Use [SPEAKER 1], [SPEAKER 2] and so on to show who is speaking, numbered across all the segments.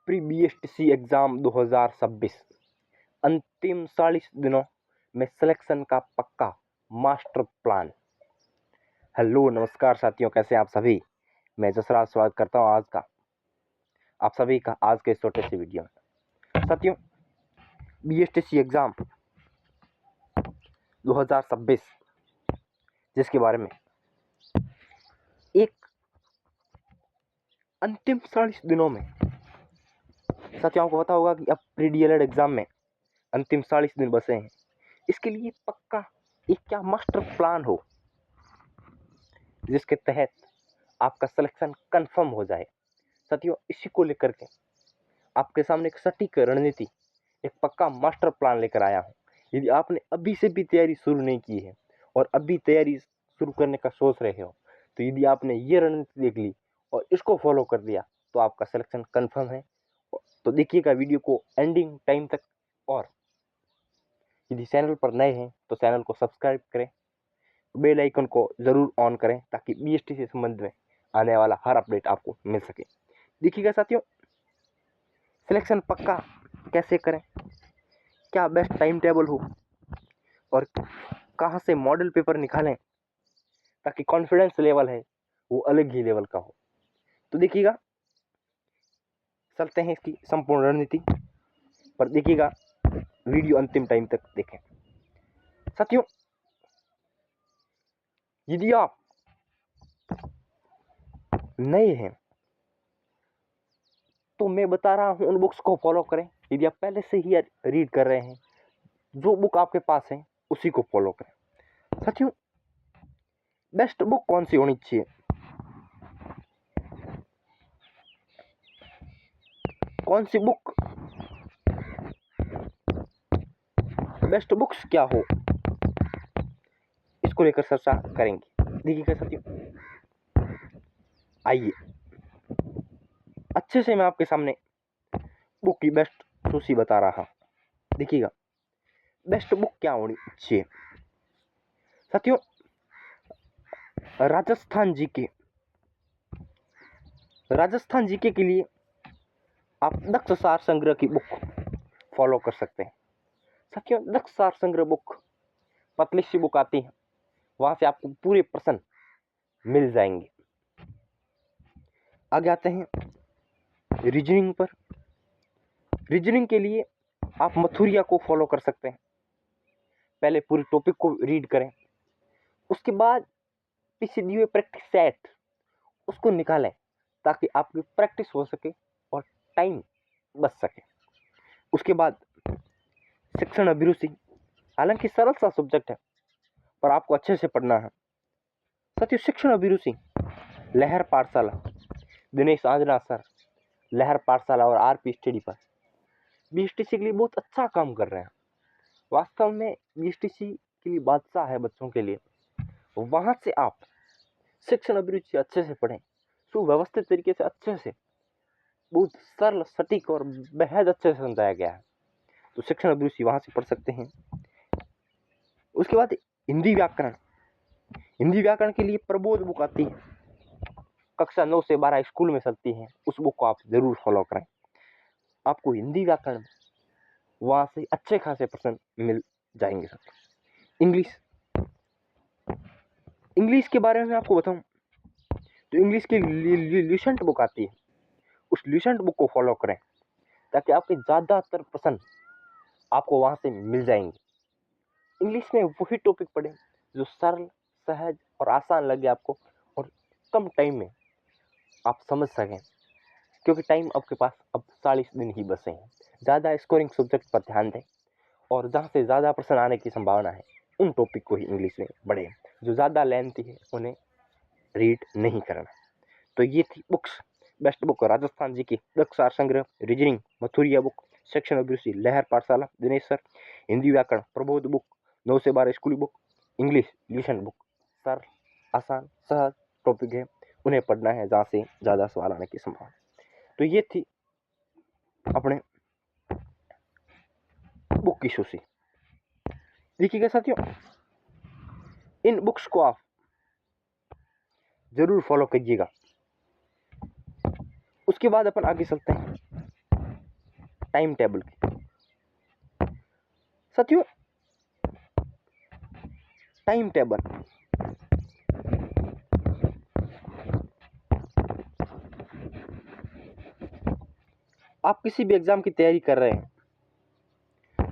[SPEAKER 1] Pre BSTC exam 2026 अंतिम 40 दिनों में सिलेक्शन का पक्का मास्टर प्लान। हेलो नमस्कार साथियों, कैसे हैं आप सभी। मैं जसराज स्वागत करता हूं आप सभी का आज के इस छोटे से वीडियो में। साथियों, बीएसटीसी एग्ज़ाम 2026 जिसके बारे में एक अंतिम 40 दिनों में साथियों आपको पता होगा कि अब प्री डीएलएड एग्ज़ाम में अंतिम 40 दिन बचे हैं। इसके लिए पक्का एक क्या मास्टर प्लान हो जिसके तहत आपका सिलेक्शन कंफर्म हो जाए। साथियों, इसी को लेकर के आपके सामने एक सटीक रणनीति, एक पक्का मास्टर प्लान लेकर आया हूँ। यदि आपने अभी से भी तैयारी शुरू नहीं की है और अभी तैयारी शुरू करने का सोच रहे हो, तो यदि आपने ये रणनीति देख ली और इसको फॉलो कर दिया तो आपका सिलेक्शन कंफर्म है। तो देखिएगा वीडियो को एंडिंग टाइम तक, और यदि चैनल पर नए हैं तो चैनल को सब्सक्राइब करें, बेल आइकन को ज़रूर ऑन करें ताकि बीएसटी से संबंध में आने वाला हर अपडेट आपको मिल सके। देखिएगा साथियों, सिलेक्शन पक्का कैसे करें, क्या बेस्ट टाइम टेबल हो और कहाँ से मॉडल पेपर निकालें ताकि कॉन्फिडेंस लेवल है वो अलग ही लेवल का हो। तो देखिएगा, चलते हैं इसकी संपूर्ण रणनीति पर। देखिएगा, वीडियो अंतिम टाइम तक देखें। साथियों, यदि आप नए हैं तो मैं बता रहा हूं उन बुक्स को फॉलो करें। यदि आप पहले से ही रीड कर रहे हैं, जो बुक आपके पास है उसी को फॉलो करें। साथियों, बेस्ट बुक कौन सी होनी चाहिए? कौन सी बुक, बेस्ट बुक्स क्या हो, इसको लेकर चर्चा करेंगे। देखिएगा साथियों, आइए अच्छे से मैं आपके सामने बुक की बेस्ट सूची बता रहा हूं। देखिएगा, बेस्ट बुक क्या होनी चाहिए। साथियों, राजस्थान जीके के लिए आप दक्ष सार संग्रह की बुक फॉलो कर सकते हैं। साथियों, दक्ष सार संग्रह बुक पतली सी बुक आती है, वहां से आपको पूरे प्रश्न मिल जाएंगे। आगे आते हैं रीजनिंग पर। रीजनिंग के लिए आप मथुरिया को फॉलो कर सकते हैं। पहले पूरे टॉपिक को रीड करें, उसके बाद पीछे दिए हुए प्रैक्टिस सेट उसको निकालें ताकि आपकी प्रैक्टिस हो सके और टाइम बच सके। उसके बाद शिक्षण अभिरुचि, हालांकि सरल सा सब्जेक्ट है पर आपको अच्छे से पढ़ना है। साथियों, शिक्षण अभिरुचि लहर पाठशाला, दिनेश आंजना सर लहर पाठशाला और आरपी स्टडी पर बीएसटीसी के लिए बहुत अच्छा काम कर रहे हैं। वास्तव में बीएसटीसी के लिए बादशाह है बच्चों के लिए। वहां से आप शिक्षण अभिरुचि अच्छे से पढ़ें, सुव्यवस्थित तरीके से, अच्छे से, बहुत सरल, सटीक और बेहद अच्छे से समझाया गया है। तो शिक्षण अभिरुचि वहां से पढ़ सकते हैं। उसके बाद हिंदी व्याकरण के लिए प्रबोध बुक आती है, कक्षा 9 से 12 स्कूल में चलती है। उस बुक को आप जरूर फॉलो करें। आपको हिंदी व्याकरण वहां से अच्छे खासे प्रश्न मिल जाएंगे। इंग्लिश के बारे में आपको बताऊं तो इंग्लिश की ल्यूसेंट बुक आती है, उस ल्यूसेंट बुक को फॉलो करें ताकि आपके ज़्यादातर प्रश्न आपको वहां से मिल जाएंगे। इंग्लिश में वही टॉपिक पढ़ें जो सरल, सहज और आसान लगे आपको और कम टाइम में आप समझ सकें, क्योंकि टाइम आपके पास अब 40 दिन ही बचे हैं। ज़्यादा स्कोरिंग सब्जेक्ट पर ध्यान दें और जहाँ से ज़्यादा प्रश्न आने की संभावना है उन टॉपिक को ही इंग्लिश में पढ़ें। जो ज़्यादा लेंथी है उन्हें रीड नहीं करना। तो ये थी बुक्स। बेस्ट बुक राजस्थान जी की दक्ष सार संग्रह, रीजनिंग मथुरिया बुक, शिक्षण अभिरुचि लहर पाठशाला दिनेश सर, हिंदी व्याकरण प्रबोध बुक, 9 से 12 स्कूली बुक, इंग्लिश ल्यूसेंट बुक। सरल, आसान, सहज टॉपिक है, उन्हें पढ़ना है जहाँ से ज़्यादा सवाल आने की संभावना। तो ये थी अपने बुक की सूची। देखिएगा साथियों, इन बुक्स को आप जरूर फॉलो कीजिएगा। उसके बाद अपन आगे चलते हैं टाइम टेबल की। साथियों, टाइम टेबल आप किसी भी एग्जाम की तैयारी कर रहे हैं,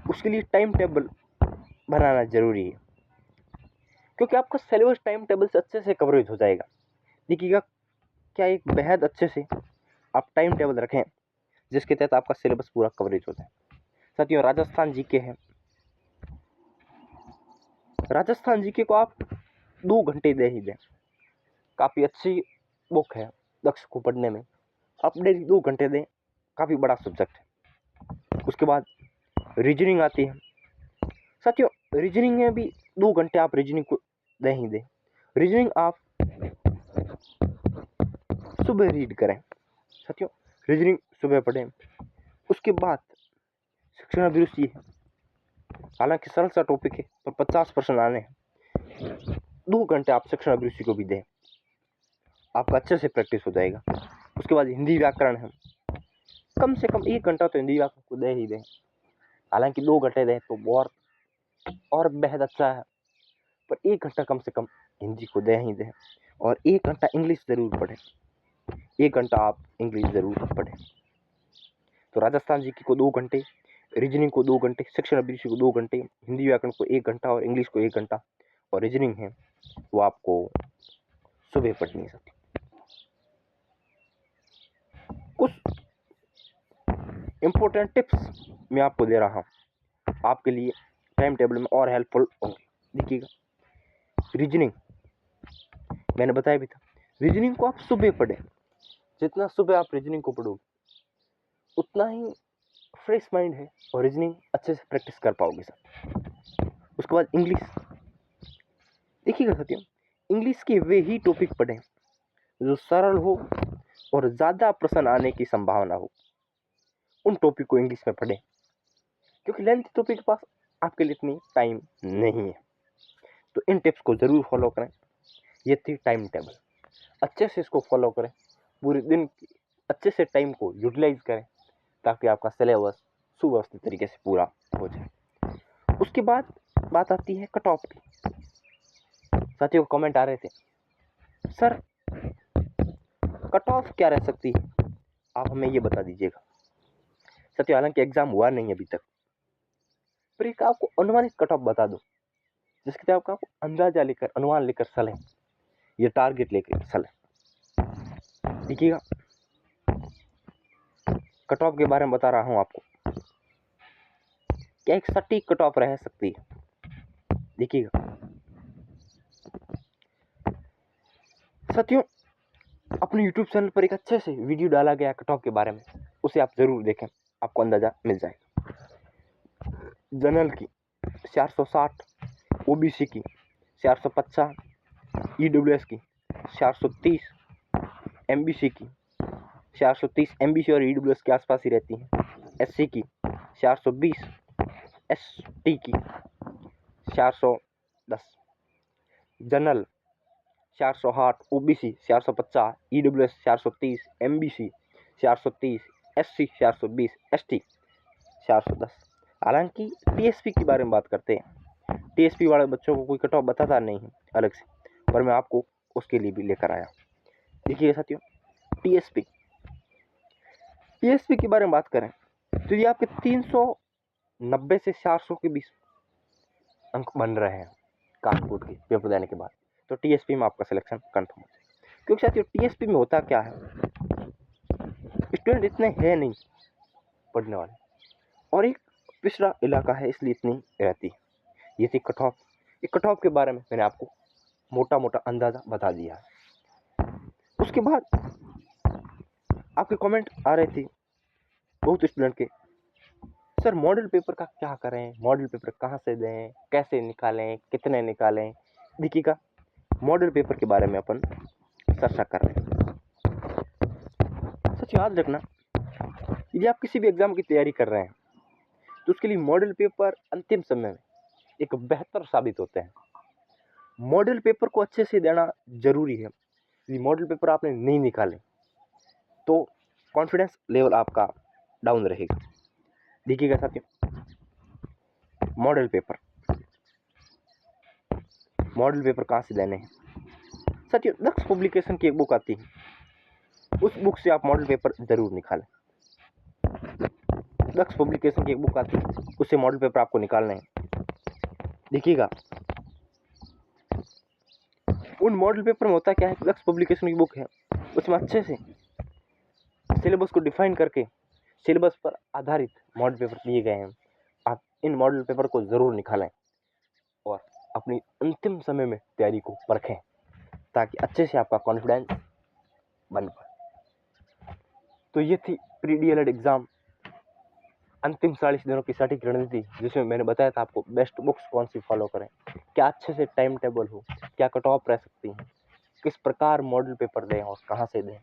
[SPEAKER 1] उसके लिए टाइम टेबल बनाना जरूरी है, क्योंकि आपका सिलेबस टाइम टेबल से अच्छे से कवरेज हो जाएगा। देखिएगा, क्या एक बेहद अच्छे से आप टाइम टेबल रखें जिसके तहत आपका सिलेबस पूरा कवरेज हो जाए। साथियों, राजस्थान जीके है, राजस्थान जीके को आप 2 घंटे दे ही दें, काफ़ी अच्छी बुक है दक्ष को पढ़ने में। आप डेली 2 घंटे दें, काफ़ी बड़ा सब्जेक्ट है। उसके बाद रीजनिंग आती है। साथियों, रीजनिंग में भी 2 घंटे आप रीजनिंग को दे ही दें। रीजनिंग आप सुबह रीड करें। साथियों, रीजनिंग सुबह पढ़ें। उसके बाद शिक्षण अभिरुचि है, हालांकि सरल सा टॉपिक है पर 50% आने हैं। 2 घंटे आप शिक्षण अभिरुचि को भी दें, आपका अच्छे से प्रैक्टिस हो जाएगा। उसके बाद हिंदी व्याकरण है, कम से कम 1 घंटा तो हिंदी व्याकरण को दे ही दें। हालांकि 2 घंटे दें तो बहुत और बेहद अच्छा है, पर 1 घंटा कम से कम हिंदी को दे ही दें। और 1 घंटा इंग्लिश ज़रूर पढ़ें, 1 घंटा आप इंग्लिश ज़रूर पढ़ें। तो राजस्थान जीके को 2 घंटे, रीजनिंग को 2 घंटे, शिक्षण अभिरुचि को 2 घंटे, हिंदी व्याकरण को 1 घंटा और इंग्लिश को 1 घंटा, और रीजनिंग है वो आपको सुबह पढ़नी है। कुछ इम्पोर्टेंट टिप्स मैं आपको दे रहा हूँ, आपके लिए टाइम टेबल में और हेल्पफुल होंगे। देखिएगा, रीजनिंग मैंने बताया भी था, रीजनिंग को आप सुबह पढ़ें। जितना सुबह आप रीजनिंग को पढ़ोगे उतना ही फ्रेश माइंड है और रीजनिंग अच्छे से प्रैक्टिस कर पाओगे सर। उसके बाद इंग्लिश, देखिएगा साथियों, इंग्लिश के वे ही टॉपिक पढ़ें जो सरल हो और ज़्यादा प्रश्न आने की संभावना हो। उन टॉपिक को इंग्लिश में पढ़ें, क्योंकि लेंथ टॉपिक के पास आपके लिए इतनी टाइम नहीं है। तो इन टिप्स को ज़रूर फॉलो करें। ये थी टाइम टेबल, अच्छे से इसको फॉलो करें, पूरे दिन अच्छे से टाइम को यूटिलाइज करें ताकि आपका सिलेबस सुव्यवस्थित तरीके से पूरा हो जाए। उसके बाद बात आती है कट ऑफ की। साथियों को कमेंट आ रहे थे, सर कट ऑफ क्या रह सकती है, आप हमें ये बता दीजिएगा। साथियों, हालांकि एग्जाम हुआ नहीं अभी तक, पर एक आपको अनुमानित कट ऑफ बता दो जिसके तहत आपको अंदाजा लेकर, अनुमान लेकर चलें, ये टारगेट लेकर चलें। देखिएगा, कट ऑफ के बारे में बता रहा हूं आपको, क्या एक सटीक कट ऑफ रह सकती है। देखिएगा साथियों, अपने YouTube चैनल पर एक अच्छे से वीडियो डाला गया कट ऑफ के बारे में, उसे आप जरूर देखें, आपको अंदाजा मिल जाएगा। जनरल की 460, OBC की 450, EWS की 430, MBC की 430, MBC और EWS के आसपास ही रहती हैं। SC की 420, ST की 410, general 408, OBC 450, EWS 430, MBC 430, SC 420, ST 410। हालांकि TSP के बारे में बात करते हैं, TSP वाले बच्चों को कोई कट ऑफ बताता नहीं है अलग से, पर मैं आपको उसके लिए भी लेकर आया। देखिए साथियों, TSP के बारे में बात करें तो ये आपके 390 से 400 के बीच अंक बन रहे हैं कानपुर के पेपर देने के बाद, तो TSP में आपका सिलेक्शन कंफर्म हो जाएगा। क्योंकि साथियों, TSP में होता क्या है, स्टूडेंट इतने हैं नहीं पढ़ने वाले, और एक पिछड़ा इलाका है, इसलिए इतनी रहती है। ये थी कट ऑफ। ये कट ऑफ के बारे में मैंने आपको मोटा मोटा अंदाज़ा बता दिया है। उसके बाद आपके कमेंट आ रहे थे बहुत स्टूडेंट के, सर मॉडल पेपर का क्या करें, मॉडल पेपर कहाँ से दें, कैसे निकालें, कितने निकालें। देखिएगा, मॉडल पेपर के बारे में अपन चर्चा कर रहे हैं। सच याद रखना, यदि आप किसी भी एग्जाम की तैयारी कर रहे हैं तो उसके लिए मॉडल पेपर अंतिम समय में एक बेहतर साबित होते हैं। मॉडल पेपर को अच्छे से देना जरूरी है। यदि मॉडल पेपर आपने नहीं निकाले तो कॉन्फिडेंस लेवल आपका डाउन रहेगा। देखिएगा साथियों, मॉडल पेपर कहाँ से लेने हैं साथियों? दक्ष पब्लिकेशन की एक बुक आती है, उस बुक से आप मॉडल पेपर जरूर निकालें। दक्ष पब्लिकेशन की एक बुक आती है, उससे मॉडल पेपर आपको निकालना है। देखिएगा, उन मॉडल पेपर में होता क्या है, दक्ष पब्लिकेशन की बुक है, उसमें अच्छे से सिलेबस को डिफाइन करके सिलेबस पर आधारित मॉडल पेपर दिए गए हैं। आप इन मॉडल पेपर को ज़रूर निकालें और अपनी अंतिम समय में तैयारी को परखें, ताकि अच्छे से आपका कॉन्फिडेंस बन पाए। तो ये थी प्री डीएलएड एग्ज़ाम अंतिम 40 दिनों की सटीक रणनीति, जिसमें मैंने बताया था आपको बेस्ट बुक्स कौन सी फॉलो करें, क्या अच्छे से टाइम टेबल हो, क्या कट ऑफ रह सकती हैं, किस प्रकार मॉडल पेपर दें और कहाँ से दें,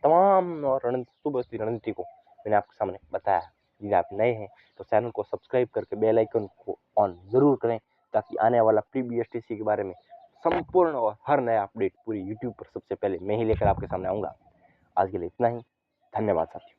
[SPEAKER 1] तमाम और सुबह रणनीति को मैंने आपके सामने बताया है। यदि आप नए हैं तो चैनल को सब्सक्राइब करके बेल आइकन को ऑन ज़रूर करें, ताकि आने वाला प्री बीएसटीसी के बारे में संपूर्ण और हर नया अपडेट पूरी यूट्यूब पर सबसे पहले मैं ही लेकर आपके सामने आऊँगा। आज के लिए इतना ही, धन्यवाद साथियों।